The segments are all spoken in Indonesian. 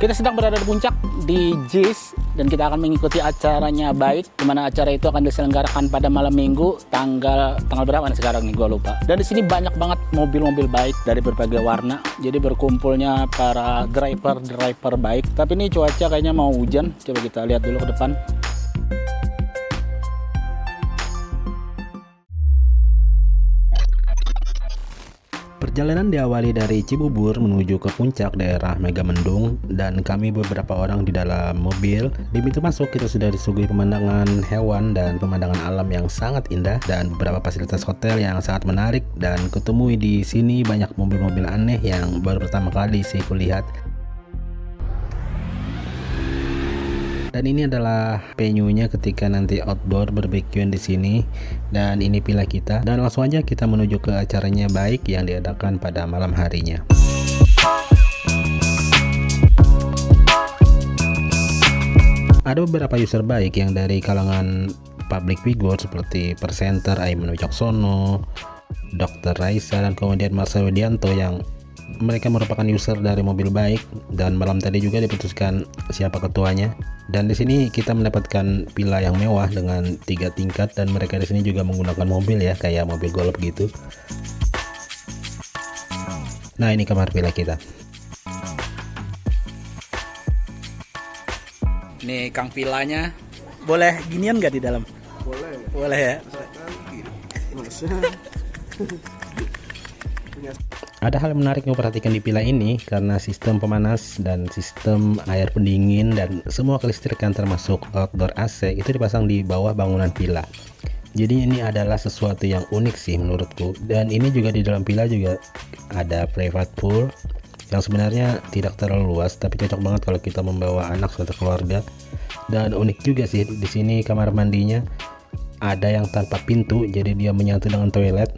Kita sedang berada di puncak di JIS dan kita akan mengikuti acaranya baik, di mana acara itu akan diselenggarakan pada malam Minggu tanggal berapa nih sekarang nih, gue lupa. Dan di sini banyak banget mobil-mobil baik dari berbagai warna. Jadi berkumpulnya para driver baik. Tapi ini cuaca kayaknya mau hujan. Coba kita lihat dulu ke depan. Perjalanan diawali dari Cibubur menuju ke puncak daerah Megamendung, dan kami beberapa orang di dalam mobil. Di pintu masuk kita sudah disuguhi pemandangan hewan dan pemandangan alam yang sangat indah dan beberapa fasilitas hotel yang sangat menarik, dan kutemui di sini banyak mobil-mobil aneh yang baru pertama kali sih kulihat. Dan ini adalah venue-nya ketika nanti outdoor barbekyuan di sini. Dan ini villa kita. Dan langsung aja kita menuju ke acaranya baik yang diadakan pada malam harinya. Ada beberapa user baik yang dari kalangan public figure seperti presenter Aiman Wicaksono, Dr. Raisa, dan kemudian Marcel Widianto yang mereka merupakan user dari mobil baik. Dan malam tadi juga diputuskan siapa ketuanya. Dan di sini kita mendapatkan villa yang mewah dengan 3 tingkat, dan mereka di sini juga menggunakan mobil ya, kayak mobil golf gitu. Nah, ini kamar villa kita. Nih Kang villanya. Boleh ginian nggak di dalam? Boleh. Boleh ya. Ada hal menarik yang perhatikan di villa ini karena sistem pemanas dan sistem air pendingin dan semua kelistrikan termasuk outdoor AC itu dipasang di bawah bangunan villa. Jadi ini adalah sesuatu yang unik sih menurutku. Dan ini juga di dalam villa juga ada private pool yang sebenarnya tidak terlalu luas, tapi cocok banget kalau kita membawa anak atau keluarga. Dan unik juga sih di sini kamar mandinya ada yang tanpa pintu, jadi dia menyatu dengan toilet.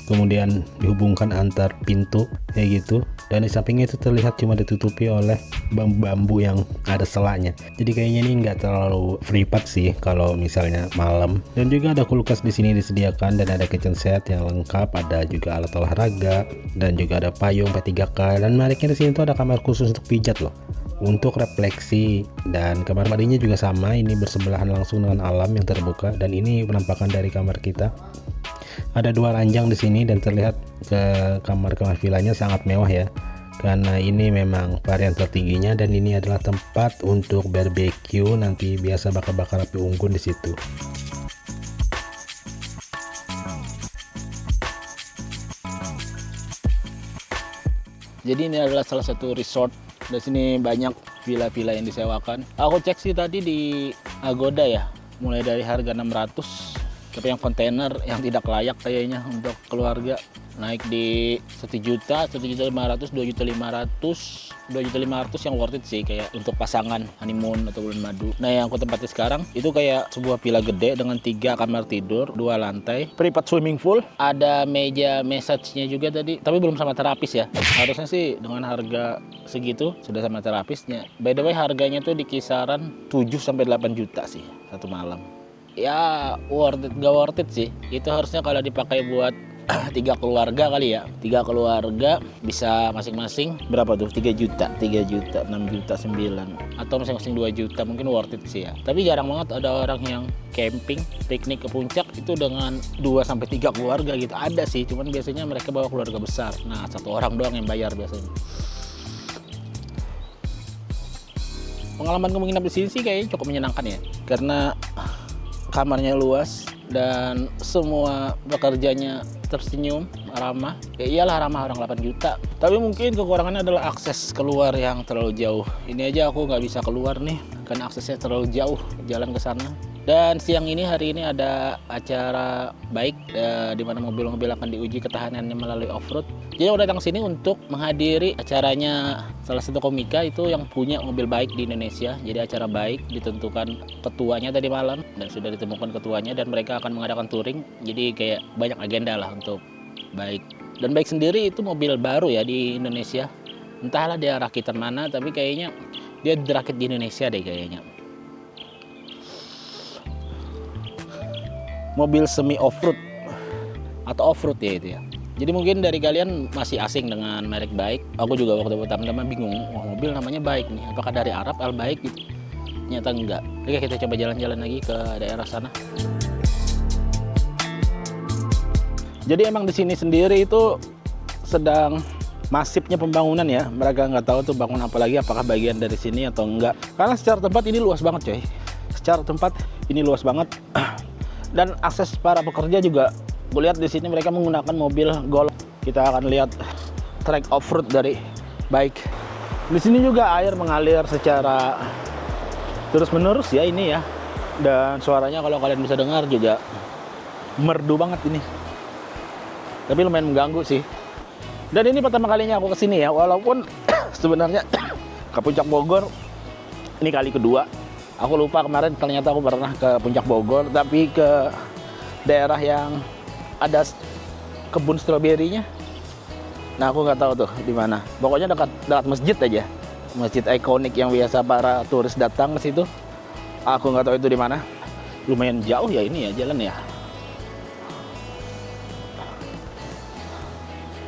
Kemudian dihubungkan antar pintu kayak gitu, dan di sampingnya itu terlihat cuma ditutupi oleh bambu-bambu yang ada selanya. Jadi kayaknya ini nggak terlalu privat sih kalau misalnya malam. Dan juga ada kulkas di sini disediakan, dan ada kitchen set yang lengkap, ada juga alat olahraga, dan juga ada payung P3K. Dan menariknya di sini tuh ada kamar khusus untuk pijat loh, untuk refleksi. Dan kamar mandinya juga sama, ini bersebelahan langsung dengan alam yang terbuka. Dan ini penampakan dari kamar kita. Ada 2 ranjang di sini, dan terlihat ke kamar villanya sangat mewah ya, karena ini memang varian tertingginya. Dan ini adalah tempat untuk barbecue, nanti biasa bakar-bakar api unggun di situ. Jadi ini adalah salah satu resort. Di sini banyak villa-villa yang disewakan. Aku cek sih tadi di Agoda ya, mulai dari harga 600. Tapi yang kontainer yang tidak layak kayaknya untuk keluarga naik di 1 juta, 1.500.000, 2.500.000, 2.500.000 yang worth it sih, kayak untuk pasangan honeymoon atau bulan madu. Nah, yang aku tempatin sekarang itu kayak sebuah villa gede dengan 3 kamar tidur, 2 lantai, private swimming pool, ada meja massage-nya juga tadi, tapi belum sama terapis ya. Harusnya sih dengan harga segitu sudah sama terapisnya. By the way, harganya tuh di kisaran 7-8 juta sih satu malam. Ya worth it, gak worth it sih. Itu harusnya kalau dipakai buat 3 keluarga kali ya. 3 keluarga bisa masing-masing berapa tuh? 3 juta, 6 juta, 9. Atau masing-masing 2 juta, mungkin worth it sih ya. Tapi jarang banget ada orang yang camping, piknik ke puncak itu dengan 2-3 keluarga gitu. Ada sih, cuman biasanya mereka bawa keluarga besar. Nah, 1 orang doang yang bayar biasanya. Pengalaman nginap di sini sih kayaknya cukup menyenangkan ya. Karena kamarnya luas dan semua pekerjanya tersenyum, ramah. Ya iyalah, ramah, orang 8 juta. Tapi mungkin kekurangannya adalah akses keluar yang terlalu jauh. Ini aja aku nggak bisa keluar nih karena aksesnya terlalu jauh jalan ke sana. Dan siang ini, hari ini ada acara baik di mana mobil-mobil akan diuji ketahanannya melalui off-road. Jadi aku datang sini untuk menghadiri acaranya salah satu komika itu yang punya mobil baik di Indonesia. Jadi acara baik, ditentukan ketuanya tadi malam dan sudah ditemukan ketuanya, dan mereka akan mengadakan touring. Jadi kayak banyak agenda lah untuk baik. Dan baik sendiri itu mobil baru ya di Indonesia. Entahlah dia rakitan mana, tapi kayaknya dia dirakit di Indonesia deh kayaknya. Mobil semi off-road atau off-road ya itu ya. Jadi mungkin dari kalian masih asing dengan merek Bike. Aku juga waktu pertama-tama bingung, wah mobil namanya Bike nih, apakah dari Arab Al Bike gitu? Ternyata enggak. Oke, kita coba jalan-jalan lagi ke daerah sana. Jadi emang di sini sendiri itu sedang masifnya pembangunan ya. Mereka nggak tahu tuh bangun apa lagi, apakah bagian dari sini atau enggak. Karena secara tempat ini luas banget coy. Secara tempat ini luas banget. Dan akses para pekerja juga, gue lihat di sini mereka menggunakan mobil Golf. Kita akan lihat track off-road dari Bike. Di sini juga air mengalir secara terus-menerus ya ini ya. Dan suaranya kalau kalian bisa dengar juga merdu banget ini. Tapi lumayan mengganggu sih. Dan ini pertama kalinya aku kesini ya, walaupun sebenarnya ke Puncak Bogor ini kali kedua. Aku lupa kemarin ternyata aku pernah ke Puncak Bogor, tapi ke daerah yang ada kebun stroberinya. Nah aku nggak tahu tuh di mana. Pokoknya dekat masjid aja, masjid ikonik yang biasa para turis datang ke situ. Aku nggak tahu itu di mana. Lumayan jauh ya ini ya jalan ya.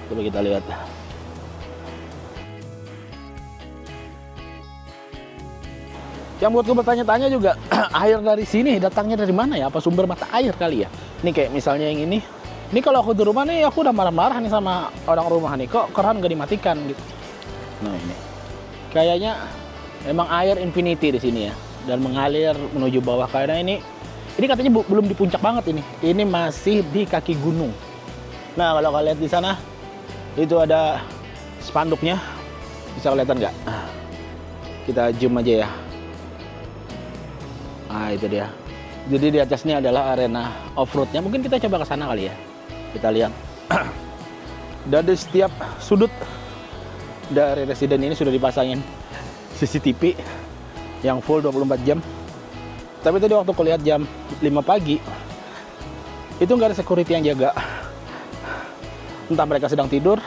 Coba kita lihat. Yang buatku bertanya-tanya juga, air dari sini datangnya dari mana ya? Apa sumber mata air kali ya? Ini kayak misalnya yang ini. Ini kalau aku di rumah nih, aku udah marah-marah nih sama orang rumah nih. Kok keran gak dimatikan gitu? Nah ini. Kayaknya emang air infinity di sini ya. Dan mengalir menuju bawah. Karena ini katanya belum di puncak banget ini. Ini masih di kaki gunung. Nah kalau kalian lihat di sana, itu ada spanduknya. Bisa kelihatan nggak? Kita zoom aja ya. Nah itu dia. Jadi di atasnya adalah arena off-roadnya. Mungkin kita coba ke sana kali ya. Kita lihat. Dari setiap sudut dari residen ini sudah dipasangin CCTV yang full 24 jam. Tapi tadi waktu kulihat jam 5 pagi, itu nggak ada security yang jaga. Entah mereka sedang tidur.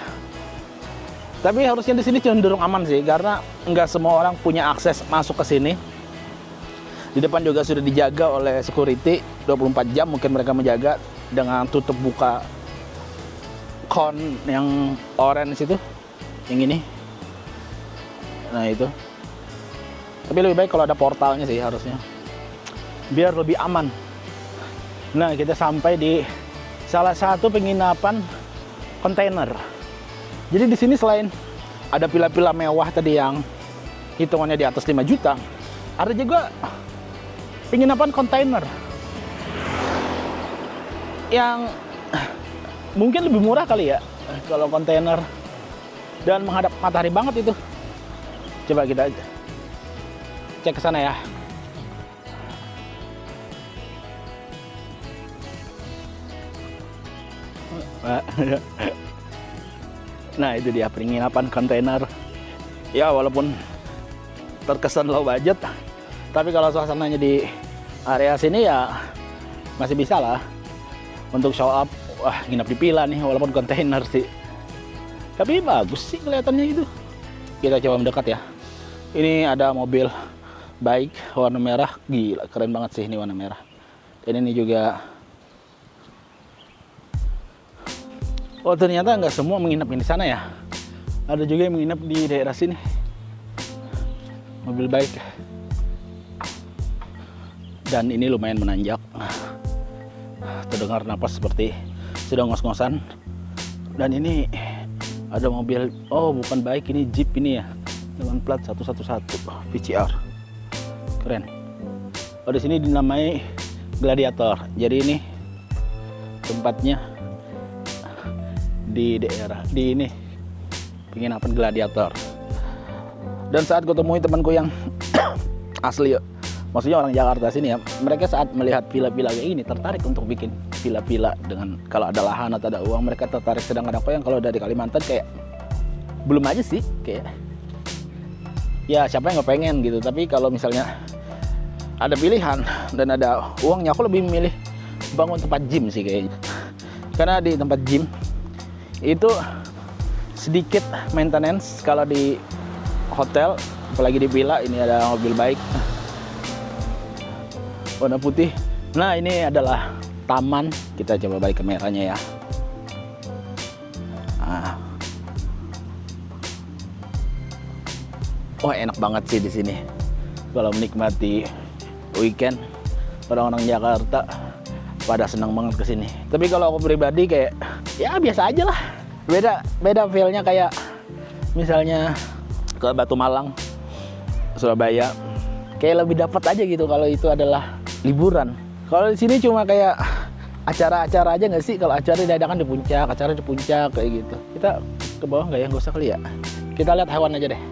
Tapi harusnya di sini cenderung aman sih, karena nggak semua orang punya akses masuk ke sini. Di depan juga sudah dijaga oleh security 24 jam, mungkin mereka menjaga dengan tutup buka kon yang orange itu, yang ini. Nah itu. Tapi lebih baik kalau ada portalnya sih harusnya, biar lebih aman. Nah kita sampai di salah satu penginapan kontainer. Jadi di sini selain ada villa-villa mewah tadi yang hitungannya di atas 5 juta, ada juga penginapan kontainer yang mungkin lebih murah kali ya kalau kontainer, dan menghadap matahari banget itu. Coba kita cek ke sana ya. Nah itu dia penginapan kontainer. Ya walaupun terkesan low budget, tapi kalau suasananya di area sini ya masih bisa lah untuk show up. Wah nginap di villa nih walaupun kontainer sih. Tapi bagus sih kelihatannya itu. Kita coba mendekat ya. Ini ada mobil Bike warna merah. Gila keren banget sih ini warna merah. Dan ini juga. Oh ternyata nggak semua menginap di sana ya. Ada juga yang menginap di daerah sini. Mobil Bike. Dan ini lumayan menanjak. Terdengar napas seperti sedang ngos-ngosan. Dan ini ada mobil, oh bukan Bike, ini Jeep ini ya. Dengan plat 111 VCR. Keren. Oh di sini dinamai Gladiator. Jadi ini tempatnya di daerah di ini penginapan Gladiator. Dan saat gue temui temanku yang asli, maksudnya orang Jakarta sini ya, mereka saat melihat villa-villa kayak gini tertarik untuk bikin villa-villa dengan kalau ada lahan atau ada uang mereka tertarik. Sedangkan aku yang kalau dari Kalimantan kayak belum aja sih, kayak ya siapa yang nggak pengen gitu. Tapi kalau misalnya ada pilihan dan ada uangnya, aku lebih memilih bangun tempat gym sih kayaknya. Karena di tempat gym itu sedikit maintenance. Kalau di hotel, apalagi di villa, ini ada mobil Bike warna putih. Nah ini adalah taman. Kita coba balik kameranya ya. Wah, enak banget sih di sini. Kalau menikmati weekend, orang-orang Jakarta pada senang banget ke sini. Tapi kalau aku pribadi kayak ya biasa aja lah. Beda feel-nya kayak misalnya ke Batu Malang, Surabaya. Kayak lebih dapat aja gitu kalau itu adalah liburan. Kalau di sini cuma kayak acara-acara aja nggak sih? Kalau acara diadakan di puncak, acara di puncak kayak gitu. Kita ke bawah nggak ya? Nggak usah kali ya. Kita lihat hewan aja deh.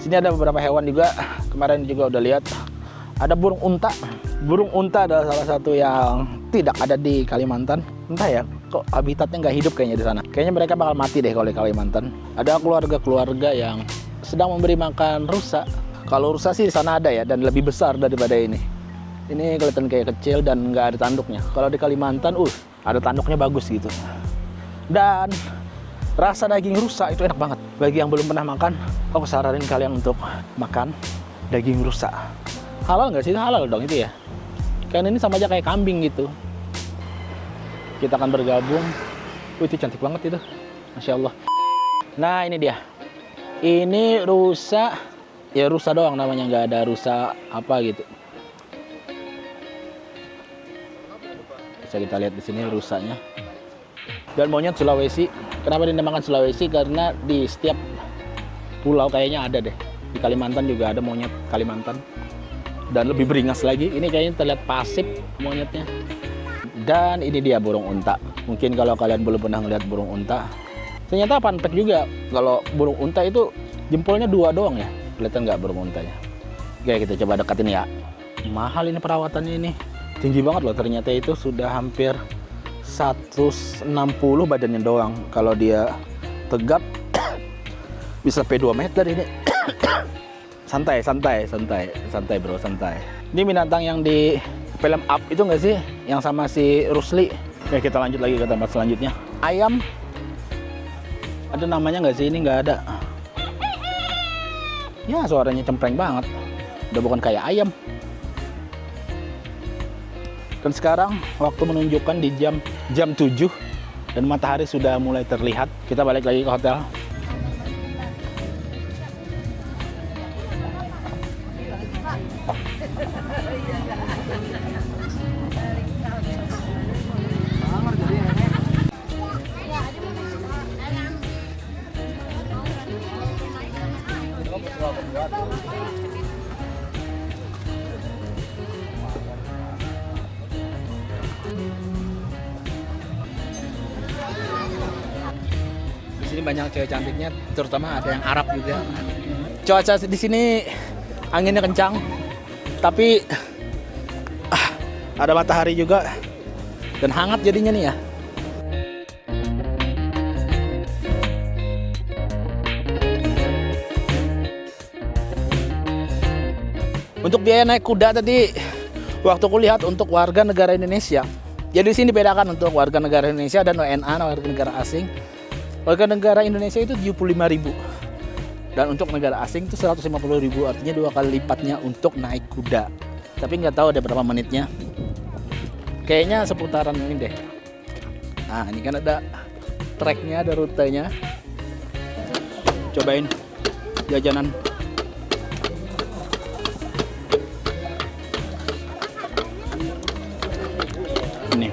Sini ada beberapa hewan juga. Kemarin juga udah lihat. Ada burung unta. Burung unta adalah salah satu yang tidak ada di Kalimantan. Entah ya, kok habitatnya nggak hidup kayaknya di sana. Kayaknya mereka bakal mati deh kalau di Kalimantan. Ada keluarga-keluarga yang sedang memberi makan rusa. Kalau rusa sih di sana ada ya, dan lebih besar daripada ini. Ini kelihatan kayak kecil dan nggak ada tanduknya. Kalau di Kalimantan, ada tanduknya bagus gitu. Dan rasa daging rusa itu enak banget. Bagi yang belum pernah makan, aku saranin kalian untuk makan daging rusa. Halal nggak sih? Halal dong itu ya. Kan ini sama aja kayak kambing gitu. Kita akan bergabung. Itu cantik banget itu. Masya Allah. Nah ini dia. Ini rusa. Ya rusa doang namanya, nggak ada rusa apa gitu. Bisa kita lihat di sini rusanya. Dan monyet Sulawesi. Kenapa dinamakan Sulawesi? Karena di setiap pulau kayaknya ada deh. Di Kalimantan juga ada monyet Kalimantan. Dan lebih beringas lagi. Ini kayaknya terlihat pasif monyetnya. Dan ini dia burung unta. Mungkin kalau kalian belum pernah ngeliat burung unta, ternyata fun fact juga. Kalau burung unta itu jempolnya 2 doang ya. Kelihatan nggak burung untanya? Oke, kita coba dekatin ya. Mahal ini perawatannya ini. Tinggi banget loh, ternyata itu sudah hampir 160 badannya doang. Kalau dia tegap bisa sampai 2 meter ini. Santai bro, santai. Ini binatang yang di film Up itu nggak sih? Yang sama si Rusli. Oke, kita lanjut lagi ke tempat selanjutnya. Ayam. Ada namanya nggak sih? Ini nggak ada. Ya, suaranya cempreng banget. Udah bukan kayak ayam. Dan sekarang waktu menunjukkan di jam 7 dan matahari sudah mulai terlihat. Kita balik lagi ke hotel. Di sini banyak cewek cantiknya, terutama ada yang Arab juga. Cuaca di sini anginnya kencang, tapi ada matahari juga dan hangat jadinya nih ya. Untuk biaya naik kuda tadi, waktu aku lihat untuk warga negara Indonesia. Jadi di sini bedakan untuk warga negara Indonesia dan WNA, warga negara asing. Warga negara Indonesia itu 75.000. Dan untuk negara asing itu 150.000, artinya 2 kali lipatnya untuk naik kuda. Tapi nggak tahu ada berapa menitnya. Kayaknya seputaran ini deh. Nah, ini kan ada treknya, ada rutenya. Cobain jajanan. Ini.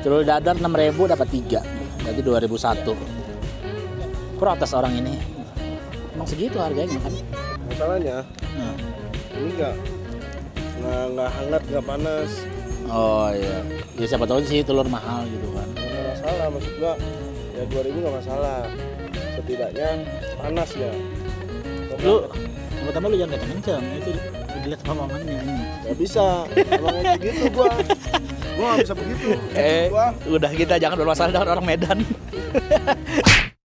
Telur dadar 6.000 dapat 3. Berarti 2.001. Protes orang ini. Emang segitu harganya kan? Masalahnya ini nggak hangat, nggak panas. Oh iya. Ya siapa tahu sih telur mahal gitu kan. Nggak masalah, maksud gua ya 2.000 nggak masalah. Setidaknya panas ya. Lu pertama lu jangan kenceng-kenceng, itu dilihat sama mamanya ini. Nggak bisa, emang begitu gua nggak bisa begitu. Udah kita jangan bermasalah dengan orang Medan.